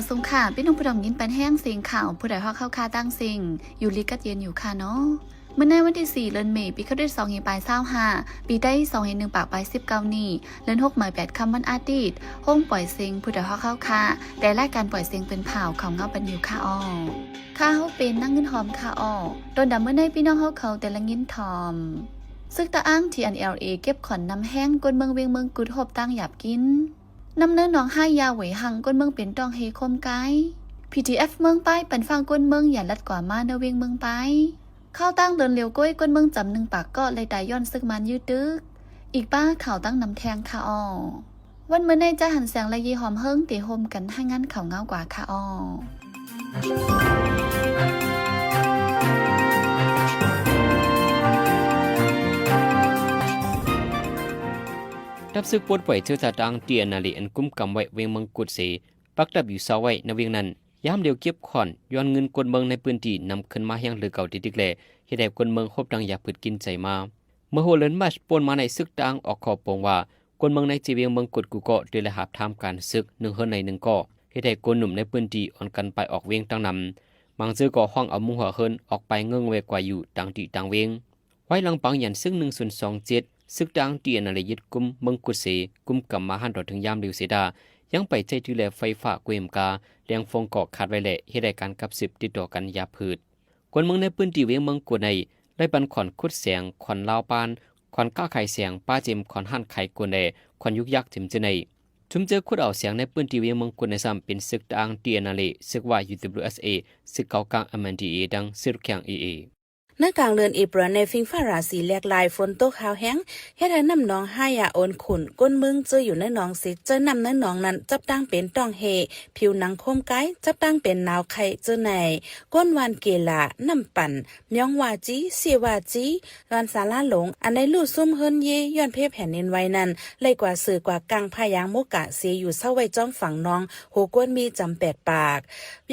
สงค่ะพี่น้องผู้ดองยินปันแห้งเสียงข่าวผู้ใดฮอกเข้าคาตั้งสิ่งอยู่ลิกัดเย็นอยู่ค่ะเนาะเมื่อในวันที่4เดือนเมษปีเขาได้2เฮปลาย25ปีได้2เฮ1ปากปลาย19นี่เดือน6หมาย8คำวันอาทิตย์ห้องปล่อยเสียงผู้ใดฮอกเข้าคาแต่รายการปล่อยเสียงเป็นข่าวของเงาปันอยู่ค่ะอ้อค่าเฮาเป็นนั่งเงินหอมค่ะอ้อโดนดำเมื่อในพี่น้องเฮาเขาแต่ละเงินทอมซึ่งตาอ้าง TNLA เก็บขอนน้ำแห้งกวนเมืองเวียงเมืองกุดหบตั้งหยาบกินนำเนื้อหนองห้ายาเหวยหังก้นเมืองเป็นตองเฮคมไก PTF เมืองไปปันฟังก้นเมืองอย่าลัดกว่ามาเนเวียงเมืองไปเข้าตั้งเดินเร็วก้อยก้นเมืองจำหนึ่งปากก็เลยตายย้อนซึกมันยืดตึกอีกป้าข่าวตั้งนำแทงค่ะอ้อวันเมื่อในจะหันแสงและยีหอมเฮิงตีโฮมกันให้งั้นข่าวเงากว่าค่ะอ้อดับซึกปวดป่วยเชื่อจะดังเตียนาลีอันกุ้มกำไว้เวียงเมืองกุดเสปักดับอยู่เสาไว้ในเวียงนั้นย้ำเดียวเก็บขอนย้อนเงินกวนเมืองในพื้นที่นำขึ้นมายังหรือเก่าติดๆแหล่ให้ได้กวนเมืองคบดังอยากผืดกินใจมาเมื่อโฮเลนมาชปนมาในซึกดังออกขอบปงว่ากวนเมืองในจีเวียงเมืองกุดกูเกาะโดยละหับทำการซึกหนึ่งเฮือนในหนึ่งเกาะให้ได้กวนหนุ่มในพื้นที่อ่อนกันไปออกเวียงตั้งนำบางซื้อก่อห้องเอามุงหัวเฮินออกไปเงื่องเวกว่าอยู่ต่างตีต่างเวียงไว้หลังปังยันซึ่ง1/27ซึกดังเตียนอะไรยึดกุมเมืองกุดเสกุมกำมาหันรถถึงยามเดียวเสดายังไปใจดูแลไฟฟ้าเกวมกาเลี้ยงฟงเกาะขาดไว้แหละให้ได้การกับสืบติดต่อกันยาพืชคนเมืองในพื้นที่เวียงเมืองกุดในได้บันขอนคุดเสียงขอนลาวปานขอนก้าไข่เสียงป้าเจมขอนหั่นไข่กุดในขอนยุกยักจิมเจในชุมเจอคุดเอาเสียงในพื้นที่เวียงเมืองกุดในซ้ำเป็นซึกดังเตียนอะไรซึกว่า UWSA ซึกเก่ากลาง MNDA ดังซึกแข่ง AAในกลางเดือนเอพริลในฟิงฟ้าราศีแหลกลายฝนตกหาวแห้งเฮ็ดให้น้ำหนองห้ายาโอนขุ่นก้นมึงเจออยู่ในหนองสิเจอนำในหนองนั้นจับตั้งเป็นต้องเฮผิวหนังคมไกจับตั้งเป็นหนาวไข่เจอในก้นวานเกลาน้ำปั่นมยองวาจีเสียวาจีวันสาลาหลงอันในลู่ซุ่มเฮินเยย้อนเพแผ่นดินไว้นั้นเลยกว่าสื่อกว่ากังพายางโมกะเสียอยู่เศร้าไว้จ้อมฝั่งน้องโหก้นมีจำ8 ปาก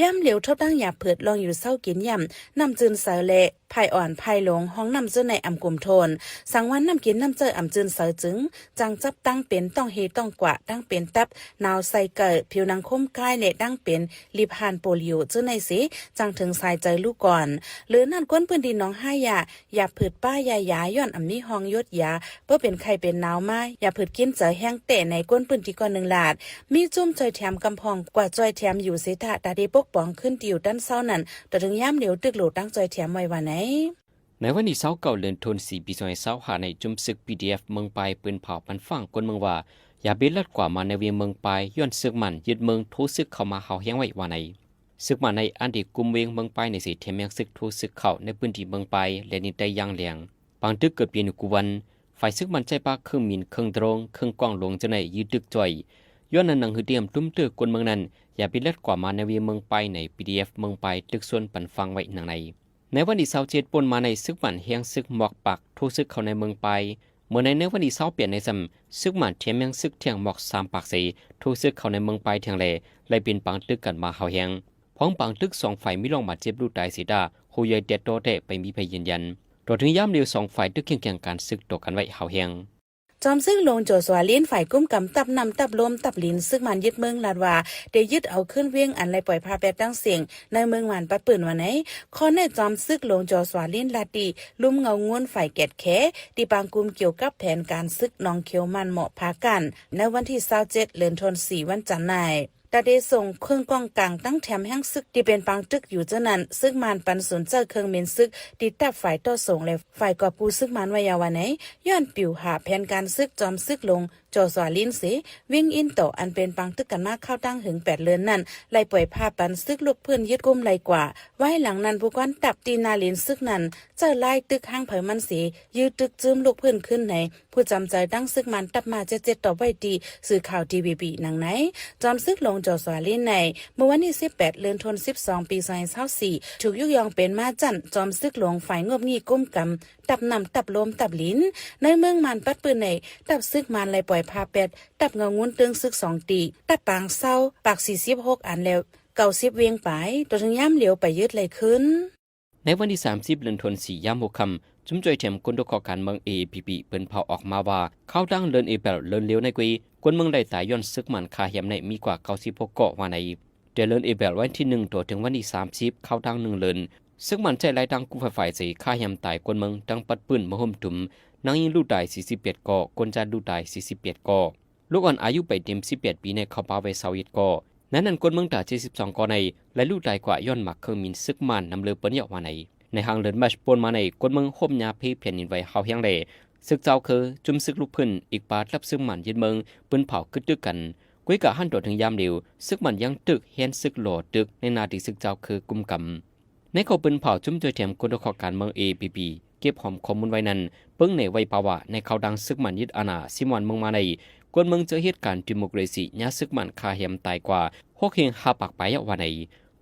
ย่ำเหลียวทบตั้งหยาเผิดลองอยู่เศร้ากินย่ำนำจืนเสาเละภายอ่อนภายหลงห้องน้ำเจอในอำกุมโทนสังวันน้ำกินน้ำเจออำจืนเสอจึงจังจับตั้งเป็นต้องเฮต้องกว่าตั้งเป็นตับนาวใส่เกิดผิวหนังคมกายเละตั้งเป็นลิพานโปลิโอเจอในสิจังถึงสายใจลูกก่อนหรือนั่นก้นพื้นดินน้องห้ายาอย่าผืดป้ายายาย้อนอำนี้ห้องยศยาเพื่อเป็นไข่เป็นหนาวมาอย่าผืดกินเจอแห้งเตะในก้นพื้นที่ก่อน1 ลาดมีจุ่มจอยแถมกำพองกว่าจอยแถมอยู่เสถาตาดีปกป้องขึ้นติวด้านเศร้านั้นแต่ถึงย่ำเหลียวตึกโหลตั้งจอยแถมไว้ว่าไหนในวันที่29เดือนธันวาคมปี2025ในจุมศึก PDF เมืองปายปืนเผาปันฟังคนเมืองว่าอย่าเบ็ดลัดกว่ามาในเวียงเมืองปายย้อนศึกมันยึดเมืองทูศึกเข้ามาเฮาแห้งไว้ว่าไหนศึกมันในอันที่กุมเวียงเมืองปายในสิเทียมยังศึกทูศึกเข้าในพื้นที่เมืองปายและนินได้ยังเหลียงบางตึกเกิดเปลี่ยนกุวันฝ่ายศึกมันใจปากเครื่องมินเครื่องตรงเครื่องกว้างหลวงจะในยืดตึกจ่อยย้อนนั้นหนังหือเดียมตุ้มเตือคนเมืองนั้นอย่าเบ็ดลัดกว่ามาในเวียงเมืองปายใน PDF เมืองปายตึกส่วนปันฟังไว้หนังในวันที่27ปนมาในซึกหมันเฮียงซึกหมอกปักทูซึกเข้าในเมืองไปเมื่อในวันที่20เปลี่ยนในซ้ำซึกหมันเทียมยังซึกเทียงหมอก3 ปากสีทูซึกเข้าในเมืองไปเทียงแลเลยเป็นปังตึกกันมาเฮาแฮงพ้องปังตึก2ฝ่ายมีลงบาดเจ็บลูกตายเสียดาฮูยเด็ดโตเตไปมีพยยืนยันโดยถึงย่ำเดียว2ฝ่ายตึกเคียงการซึกตกกันไว้เฮาแฮงจอมซึ่งลงโจสวาลินฝ่ายกุ้มกำตับนำตับลมตับลินซึ่งมันยึดเมืองลาดว่าได้ยึดเอาขึ้นเวียงอันไรปล่อยพาแปดตั้งเสียงในเมืองหวานปัดปืนวันไหนข้อในจอมซึกลงโจสวาลินลาดีลุ่มเงางวนฝ่ายแกดแขตีปางกุมเกี่ยวกับแผนการซึกนองเขียวมันเหมาะพากันในวันที่27เดือนธันวาคมวันจันทร์ในตาเดส่งเครื่องกองกลางตั้งแถมแห้งซึกที่เป็นปังตึกอยู่เจ้านั้นซึกมันปันสนเจอเครื่องเมนซึกติดตับฝ่ายต่อส่งและฝ่ายกอบปูซึกมันวายาวันไหนย้อนปิวหาแผนการซึกจอมซึกลงจอสวาลินเสวิ่งอินโตอันเป็นปังตึกกันมากเข้าตั้งถึง8 เดือนนั้นไล่ปล่อยภาพปันซึกลูกเพื่อนยึดกุมไล่กว่าไว้หลังนั้นผู้กันตับตีนาลินซึกนั้นเจอไล่ตึกห้างเผยมันเสยืดตึกจื้มลูกเพื่อนขึ้นในผู้จำใจตั้งซึกมันตับมา77ต่อไว้ดีสื่อข่าวทีวีบีหนังไหนจอมซึกลงจอสวาลินในเมื่อวันที่18เดือนธันวาคมปี2024ถูกยุยงเป็นมาจั่นจอมซึกหลวงฝ่ายงบงี้ก้มกำตับนำตับลมตับลิ้นในเมืองมันปัดปืนในตับซึกมันไล่ปล่อยพาเป็ดตับเงางุ้นตึงซึก2 ตีตับปางเศร้าปาก46อันแล้ว90เวียงไปตัวถึงย่ำเหลียวไปยึดเลยขึ้นในวันที่30เดือนธันวาคมยาม6 ค่ำจุ่มจ่อยแถมคนตกการเมือง APP เปิ้นเผาออกมาว่าเข้าตั้งเลินเอเปลเลินเลี้ยวในกุยคนเมืองได้ตายย้อนซึกมันคาเหียมในมีกว่า96 เกาะว่าใน เดเลินเอเบลวันที่1ตัวถึงวันที่30เข้าทาง1เลินซึ่งมันใจไล่ดังกูฝ่ายสีฆ่ายำตายกวนเมืองดังปัดปืนมาห่มถุมนางยิงลูกตาย41ก่อกวนจาลูกตาย41ก่อลูกอ่อนอายุไปเต็ม18ปีในเขาป่าไว้21ก่อนั้นกวนเมืองตา72ก่อในและลูกตายกว่าย้อนหมักเครื่องมินซึกมันนำเลือเปิ้นเยาะมาในหางเลินมาชปนมาในกวนเมืองห่มยาเพเพียนนินไว้เฮาเฮียงเลซึกเจ้าคือจุมซึกลูกพื้นอีกปาดรับซึกมันยึดเมืองปืนเผากึดตึกกันกุ้ยกะหันโดดถึงยามเดียวซึกมันยังตึกเฮียนซึกโหลดตึกในนาทีซึกเจ้าคือกุมกำในเขาปืนเผาจุ่มโดยแถมคนขอการเมือง APP เก็บหอมข้อมูลไว้นั้นเปิ้งในไว้ปาวะในเขาดังซึกมันยึดอาณาซิมวันเมืองมาในกวนเมืองเจอเหตุการณ์ดิโมคราซีญาซึกมันคาเหียมตายกว่าหกเฮงหาปากไปยะวันไหน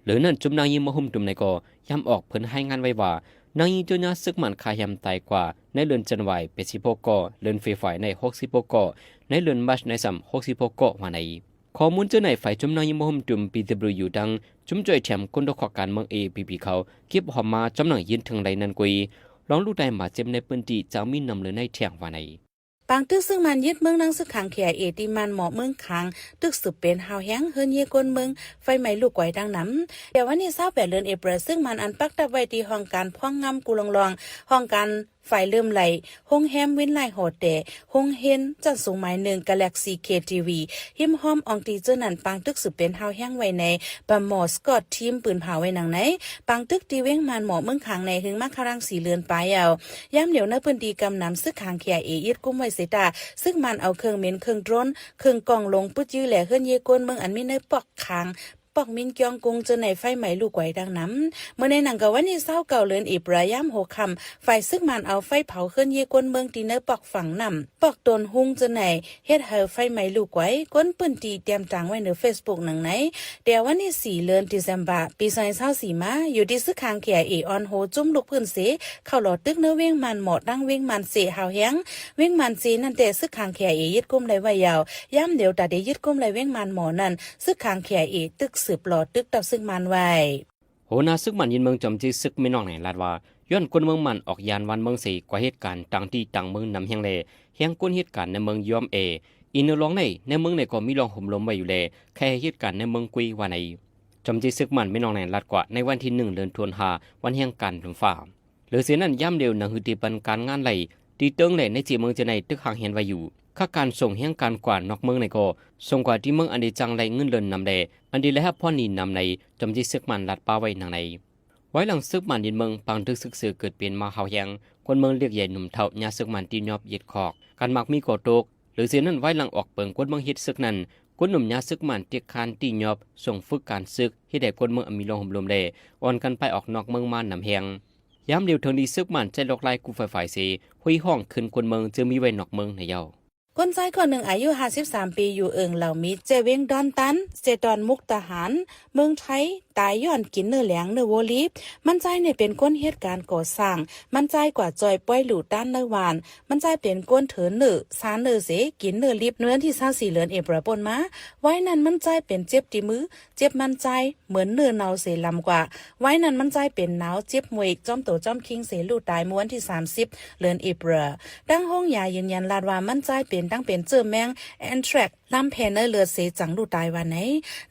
หรือนั่นจุ่มนางยิงมาหุ่มตุ่มในก็ย้ำออกเพิ่นให้งานไว้ว่านางยิงจนญาซึกมันคาเหียมตายกว่าในเรือนจันไหวเป็น16ก่อเรือนไฟฝ่ายใน60ก่อในเรือนมัชในซ้ำ66ก่อวันไหนข้อมูลเจ้าในฝ่ายจุ่มนางยิงมาหุ่มตุ่ม PW ดังจุ่มจ่อยแถมคนขอการเมือง APP เขาเก็บหอมมาจำหนังยินถึงไรนันกุยลองลูกได้มาเจ็บในพื้นที่จะมีนำเลยในเที่ยงวันไหนปางตึกซึ่งมันยึดเมืองนังซึกขังเขียเอติมันหมอเมืองขังตึกสืบเป็นหาวแห้งเฮิรนเยกวนเมืองไฟไหม้ลูกไก่ดังน้ำเดี๋ยววันนี้28เดือนเอพฤษซึ่งมันอันปักตับไว้ที่ห้องการพ่องงำกูลองห้องการไฟเริ่มไหลห้องแฮมวินไลโฮเตห้องเฮนจันสูงหมาย1 Galaxy KTV หิมหอมอองตีเจอนันปังตึกสืบเป็นหาวแห้งไว้ในปะหมอสกอตทีมปืนเผาไว้หนังไหนปังตึกตีเว้งมันหมอเมืองขังในถึงมักครังสีเลือนปลายเอาย่ำเดี๋ยวในพื้นที่กำน้ำซึกขังเขียเออีดกุ้มไว้เสตาซึ่งมันเอาเครื่องเม้นเครื่องโดรนเครื่องกล่องลงปุ้จื้อแหล่เฮิรนเยกวนเมืองอันมีในปอกคางปอกมินเกียงกงเจอในไฟไหม้ลูกไก่ดังน้ำเมื่อในหนังกะวันนี้เศร้าเก่าเลือนอิบรายามโหคำไฟซึ่งมันเอาไฟเผาเคลื่อนเยกวนเมืองตีเนอปอกฝั่งน้ำปอกตนหุงเจอในเฮ็ดเฮอไฟไหม้ลูกไก่ก้นปืนตีเตรียมจางไว้ใน Facebook หนังไหนเดี๋ยววันนี้4เดือน December ปี2024มาอยู่ที่ซึกคางเขียเอออนโฮจุ่มลูกพื้นเสเข้าหลอดตึกเนื้อเว้งมันหมอดังเว้งมันเสหาวแห้งเว้งมันเสนั่นแต่ซึกคางเขียเอยึดกุมได้ไว้ยาวย่ำเดี๋ยวแต่ได้ยึดกุมได้เว้งมันหมอนั่นซึกคางเขียเอตึกสืบหลอดตึกตับซึกมันไว้โหนาซึกมันยินเมืองจอมที่ซึกไม่นอกไหนลาดว่าย้อนคนเมืองมันออกยานวันเมืองสีกว่าเหตุการณ์ต่างที่ต่างเมืองนำเฮียงเลเฮียงก้นเหตุการณ์ในเมืองยอมอินร้องในเมืองในก็มีรองห่มลมไว้อยู่เลยแค่เหตุการณ์ในเมืองกุยวันไหนจอมที่ซึกมันไม่นอกไหนลาดกว่าในวันที่1 เดือนธันวาคมวันเฮียงการถึงฝ่าหรือเสียนั้นย่ำเดียวหนังหือตีปันการงานไหลตีเติงไหลในจีเมืองจะในตึกหางเฮียนไว้อยู่ข้าการส่งเฮียงการกว่านอกเมืองในก็ส่งกว่าที่เมืองอันดีจังไหลเงินเลินนำแดอันดีและฮับพ่อนีนำในจอมที่ซึกมันลาดป้าไว้หนังในไว้หลังซึกมันยินเมืองปังทึกซึกสือเกิดเปลี่ยนมาเฮาแหงคนเมืองเรียกใหญ่หนุ่มเท่าญาซึกมันตีนยอบเย็ดคอกการมักมีก่อตกหรือเสียนั้นไว้หลังออกเปิงคนเมืองเฮ็ดซึกนั้นคนหนุ่มญาซึกมันเตียกคานตีนยอบส่งฝึกการซึกให้ได้คนเมืองมีลงห่มลมแดอ่อนกันไปออกนอกเมืองมานำแหงย้ำเดียวเทิงดีซึกมันใจลอกลายกูฝ่ายเสหุยห้องขึ้นคนเมืองจะมีไว้นอกเมืองในเย้าคนชายคนหนึ่งอายุ53ปีอยู่เหล่ามิเจเวงดอนตันเจดอนมุกทหารเมืองไทยตายย้อนกินเนื้อแหลงเนื้อโวลีฟมันใจเนี่ยเป็นก้นเหตุการณ์ก่อสร้างมันใจกว่าจอยป้อยหลู่ด้านเนื้อหวานมันใจเป็นก้นเถินเนื้อสารเนื้อเสกินเนื้อลิบเนื้อที่24เดือนเอพฤษปนมาไว้นั้นมันใจเป็นเจ็บที่มือเจ็บมันใจเหมือนเนื้อเนาเสลำกว่าไว้นั้นมันใจเป็นหนาวเจ็บมวยจ้อมโตจ้อมคิงเสลู่ตายม้วนที่30เดือนเอพฤษดังห้องยายืนยันลาดว่ามันใจเป็นตั้งเป็นเจอแมงแอนแทรกลำแพนเนอร์เลือดเสจังลู่ตายวันไหน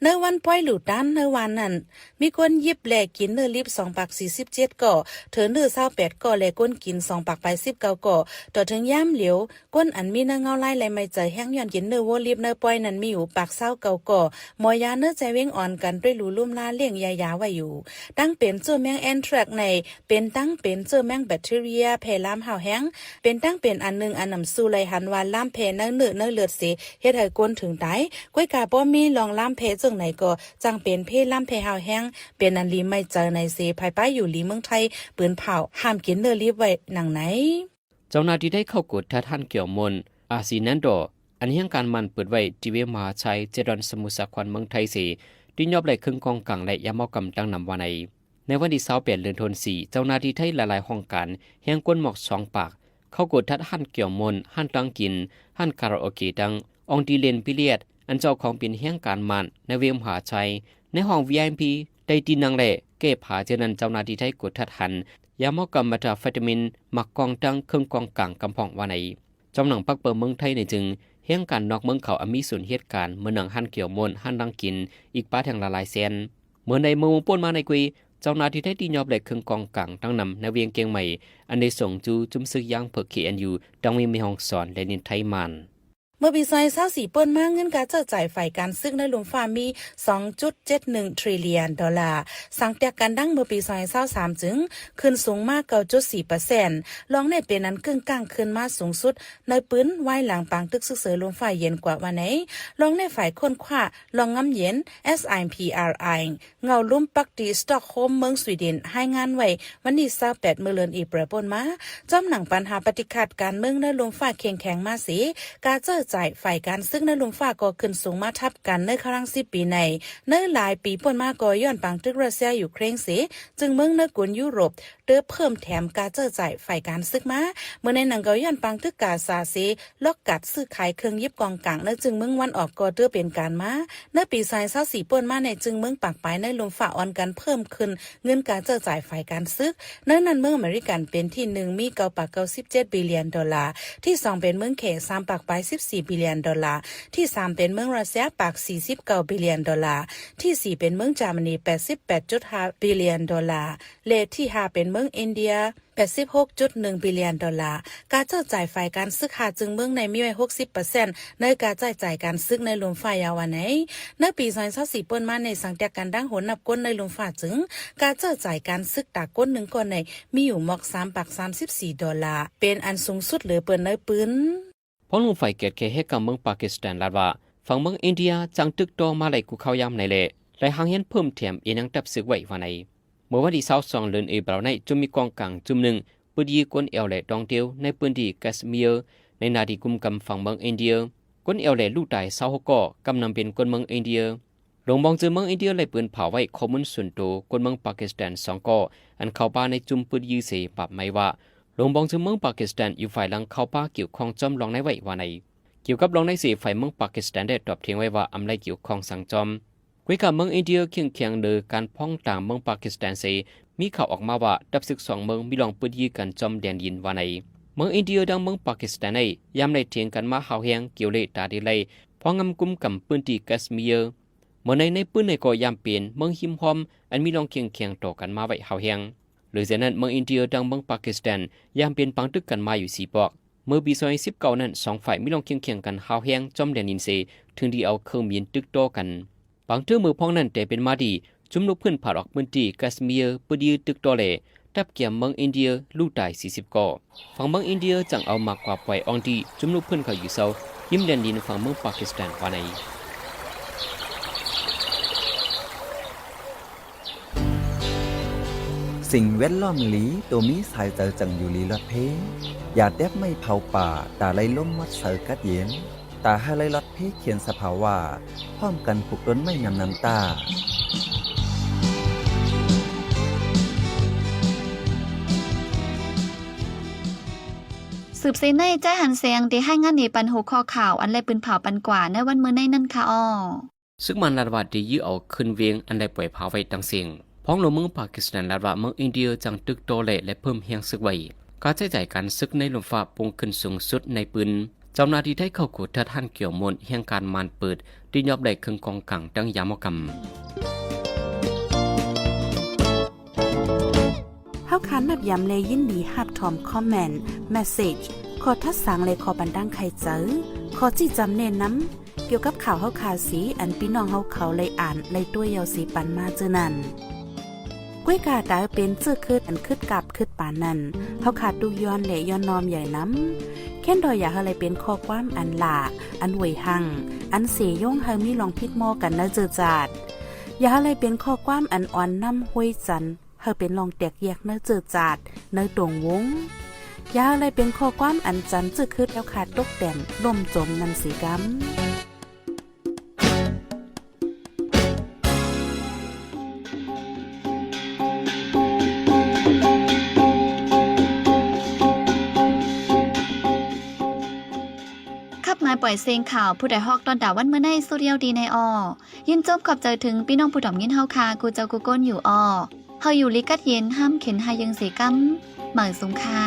เนื้อวันป้อยหลู่ด้านเนื้อวันนั้นมีคนยิบแหลกกินเนื้อลิบ2 ปัก47ก่อเถอเนื้อ28ก่อแหลกก้นกิน2 ปักไป19ก่อต่อถึงย่ำเหลียวก้นอันมีเนื้อเงาไล่ไหลไม่ใจแห้งย้อนกินเนื้อโวลิบเนื้อป้อยนั้นมีอยู่ปัก20ก่อหมอยาเนื้อใจเว้งอ่อนกันด้วยรูลุ่มลาเลี้ยงยาไว้อยู่ตั้งเป็นเจอแมงแอนแทรกในเป็นตั้งเป็นเจอแมงแบคทีเรียแพร่ลามห่าวแห้งเป็นตั้งเป็นอันนึงอันนำสู่ไหลหันวานลามแพร่เนื้อเลือดเสเฮ็ดให้ก้นถึงตายก้อยกาบ่มีลองลามแพร่จังไหนก็จังเป็นเพลามแพร่ห่าวแห้งเป็นอันลีไม่เจอในเสภายป้ายอยู่ลีเมืองไทยปืนเผาห้ามกินเนื้อลิบไว้หนังไหนเจ้าหน้าที่ได้เข้ากดท่าท่านเกี่ยวมนอาซีนันโดอันยังการมันเปิดไว้ที่เวมหาชัยเจดอนสมุทรสาครเมืองไทยสีที่ยอบไหลครึ่งกองกลางและยามอกำตั้งนำวันในวันที่28 เดือนธันวาคมเจ้าหน้าที่ไทยหลายๆห้องการแห่งก้นหมอก2 ปากเข้ากดทัดหั่นเกี่ยวมนหั่นตังกินหั่นคาราโอเกะดังองดีเลนพิเลียดอันเจ้าของเป็นแห่งการมันในเวมหาชัยในห้อง VIP ได้ตีนังแหล่เก็บผาเจนันเจ้าหน้าที่ไทยกดทัดหันยามอกำมาตาวิตามินมักกองตังเครื่องกองกลางกำพองวันไหน จอมหนังปักเปิดเมืองไทยในจึงเฮียงการนอกเมืองเขาอมีส่วนเหตุการณ์เมื่อหนังหันเกี่ยวมนหันดังกินอีกป้าแทงละลายแสนเมื่อในเมืองป่นมาในกุยเจ้าหน้าที่ได้ตียอบเหล็กเครื่องกองกลางตั้งนำในเวียงเกียงใหม่อันได้ส่งจูจุ่มซึกย่างเพิกเขียนอยู่ดังมีห้องสอนและนินไทยมันเมื่อปี2024เปิ้นมาเงินการจ่ายฝ่ายการซึกในหลวงฟ้ามี 2.71 ทริลเลียนดอลลาร์สังเตียกันดังเมื่อปี2023จึงขึ้นสูงมาก 9.4% ลองในเป็นนั้นกึ่งกลางขึ้นมาสูงสุดในปืนไว้หลังปางตึกซึกเสือหลวงฟ้าเย็นกว่าวันไหนลองในฝ่ายคนขวาลองงำเย็น SIPRI เงาลุ่มปักดีสต็อกโฮล์มเมืองสวีเดนให้งานไว้วันที่28เมื่อเดือนเปรปนมาจอมหนังปัญหาปฏิขัดการเมืองในหลวงฟ้าแข็งมาสิการจ่ายฝ่ายการซึ่งในลุงฟ้าก็ขึ้นสูงมาทับกันในครั้ง10 ปีในหลายปีป่นมาก็ย้อนปังตึกรัสเซียอยู่เคร่งเสจึงเมืองในกวนยุโรปเติบเพิ่มแถมการจ่ายฝ่ายการซึกมาเมื่อในหนังก็ย้อนปังตึกกาซาเซล็อกกัดซื้อขายเครื่องยิบกองกลางในจึงเมืองวันออกก็เติบเป็นการมาในปี2024ป่นมาในจึงเมืองปากปลายในลุงฟ้าอ่อนกันเพิ่มขึ้นเงินการจ่ายฝ่ายการซึกนั้นเมืองอเมริกันเป็นที่1มี9.97 บิลเลียนดอลลาร์ที่2เป็นเมืองเข3 14 บิลเลียนดอลลาร์ที่3เป็นเมืองรัสเซียปาก49 บิลเลียนดอลลาร์ที่4เป็นเมืองเยอรมนี 88.5 บิลเลียนดอลลาร์และที่5เป็นเมืองอินเดีย 86.1 บิลเลียนดอลลาร์การจ่ายฝ่ายการซึกหาจึงเมืองในมีไว้ 60% ในการจ่ายการซึกในหลวงฝ่ายยาวไหนในปี2024เปิ้นมาในสังเตียกันดังโหนนับก้นในหลวงฝ่าจึงการจ่ายการซึกตาก้น1ก้อนในมีอยู่มอก3.34 ดอลลาร์เป็นอันสูงสุดเหลือเปิ้นในปืนพอลงไฟเกิดแค่เหตุการณ์เมืองปากีสถานลาดว่าฝั่งเมืองอินเดียจังตึกโตมาไหลกูเข้ายามในเละและหางเห็นเพิ่มเทียมเอียงตับซึกไว้วันไหนเมื่อวันที่22เดือนเอเปริลในจุมีกองกลางจุ่มหนึ่งปืนยิงกวนเอลเล่ดองเดียวในพื้นที่แคชเมียร์ในนาทีกุมกำฝั่งเมืองอินเดียกวนเอลเล่ลูกตาย26ก่อกำนำเป็นกวนเมืองอินเดียหลงบองเจอเมืองอินเดียเลยปืนเผาไว้ข้อมูลส่วนตัวกวนเมืองปากีสถาน2ก่ออันเข้าป่าในจุ่มปืนยิงเสียปรับไม่ว่าหลงบองเจอเมืองปากีสถานอยู่ฝ่ายหลังเข้าป่าเกี่ยวข้องจอมลองในไว้วันไหนเกี่ยวกับรองในสีฝ่ายเมืองปากีสถานได้ตอบเทียงไว้ว่าอำไลเกี่ยวข้องสังจอมกุยกับเมืองอินเดียเคียงเดือการพ้องต่างเมืองปากีสถานเสมีข่าวออกมาว่าดับศึก2เมืองมีลองปืนยิงกันจอมแดนดินวันไหนเมืองอินเดียดังเมืองปากีสถานในยามในเทียงกันมาเฮาแหงเกี่ยวเลตาดีไลพองำกุมกำปืนที่แคชเมียร์เมื่อในปืนในก็ยามเปลี่ยนเมืองหิมหอมอันมีลองเคียงต่อกันมาไว้เฮาแหงหรือเช่นนั้นเมืองอินเดียดังเมืองปากีสถานยามเปลี่ยนปังตึกกันมาอยู่4ปอกเมื่อปี2019นั้น2ฝ่ายมีลองเคียงกันเฮาแหงจอมแดนดินเสถึงที่เอาเครื่องบินตึกโตกันบางเทื่อมือพ้องนั้นแต่เป็นมาดีจุ่มลูกเพื่อนผ่าออกพื้นที่แคชเมียร์ปืนยิงตึกโตเล่ทับเกี่ยมเมืองอินเดียลูกตาย40ก่อฝั่งเมืองอินเดียจังเอามากกว่าปล่อยอองที่จุ่มลูกเพื่อนเขาอยู่เซายิ้มแดนดินฝั่งเมืองปากีสถานวันไหนสิ่งแวดล้อมหลีตัวมีสายเจอจังอยู่ลีลอดเพอย่าแดบไม่เผาป่าตาไล่ล้มมัดเสือกัดเย็นตาให้ไล่ลอดเพเขียนสภาวะพร้อมกันผูกต้นไม่นำน้ำตาสืบเซนในใจหันเสียงที่ให้งานในปันหัวข้อข่าวอันไรปืนเผาปันกว่าในวันมื้อในนั่นค่ะอ้อซึ่งมันลาดว่าดียื้อเอาขึ้นเวียงอันไรปล่อยเผาไว้ตั้งเสียงพ้องลงเมืองปากีสถานลาดว่าเมืองอินเดียจังตึกโตเละและเพิ่มเฮียงซึกไว้การใช้จ่ายการซึกในลมฟ้าปุ่งขึ้นสูงสุดในปืนเจ้าหน้าที่ได้เข้าขูดทัดท่านเกี่ยวมนเฮียงการมานเปิดที่ยอบได้เครื่องกองกลางดังยามกรรมเฮาคันนับย้ำเลยยินดีฮับทอมคอมเมนต์เมสเสจขอทัดสังเลยขอบันดังใครเจอขอจี้จำเน้นน้ำเกี่ยวกับข่าวเฮาคาสีอันพี่น้องเฮาเขาเลยอ่านเลยตัวยาวสีปันมาเจอนั่นก้วยกาดาเป็นเจื้อคืดอันคืดกับคืดปานนั่นเฮาขาดดูย้อนและย้อนนอมใหญ่น้ำแค่นดอยอยากอะไรเป็นข้อความอันหลาอันหวยหังอันเสยย่งเฮามีลองพิดหม้อกันนะเจอจาดอยากอะไรเป็นข้อความอันอ่อนน้ำห้วยจันเฮาเป็นลองแตกแยกเนื้อเจอจาดเนื้อตรงวงยาอะไรเป็นข้อความอันจันจื้อคืดแล้วขาดตกแต่มล่มจมนันสีกำมาปล่อยเสียงข่าวผู้ใดฮอกตอนดาวันเมื่อในสุริยดีในอยินจบขอบใจถึงพี่น้องผู้ถ่อมยินเฮาคากูเจ้ากูก้นอยู่เฮาอยู่ลิกัดเย็นห้ามเข็นหายังเสกัมเหมือนสงค่า